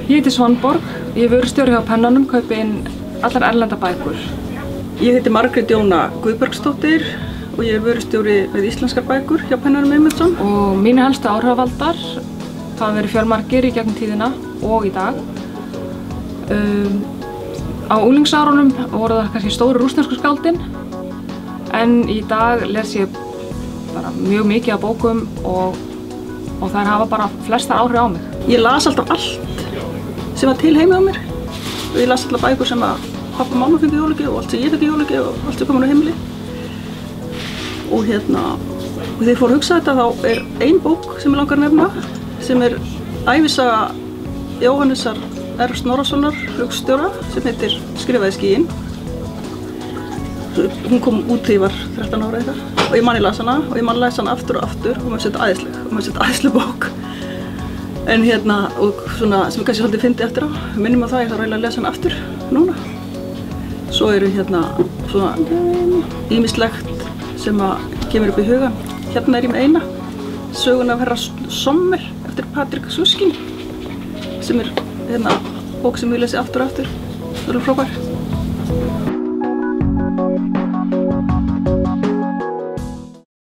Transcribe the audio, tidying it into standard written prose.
Ég heiti Svanborg, ég er vörustjóri hjá Pennanum, kaupi inn allar erlenda bækur. Ég heiti Margrét Jóna Guðbergsdóttir og ég er vörustjóri með íslenskar bækur hjá Pennanum Eymundsson. Og mínu helstu áhrifavaldar hafa verið fjölmargir í gegnum tíðina og í dag. Á unglingsárunum voru það kannski stóru rússnesku skáldin, en í dag les ég bara mjög mikið af bókum og þær hafa bara flestar áhrif á mig. Ég las alltaf allt sem var til heima á mér og ég las alltaf bækur sem að pappa og mamma fengu í jólagjöf og allt sem ég fengi í jólagjöf og allt sem kom á heimili. Og þegar ég fór að hugsa þetta þá er ein bók sem ég langar að nefna sem er ævisaga Jóhannesar R. Snorrasonar flugstjóra sem heitir Skrifaði skýin. Hún kom út þegar ég var 13 ára eitthvað og ég man ég las hana og ég man að lesa hana aftur og aftur og maður setja æðisleg og maður setja æðisleg bók. En og svona sem ég kannski svolítið fyndi eftir á, minnum á það ég þarf eiginlega að lesa hana aftur núna. Svo eru svona ýmislegt sem að kemur upp í hugan. Hérna er ég með eina, söguna af herra Sommer eftir Patrik Susskind sem er bók sem ég lesi aftur og aftur. Það er frábær.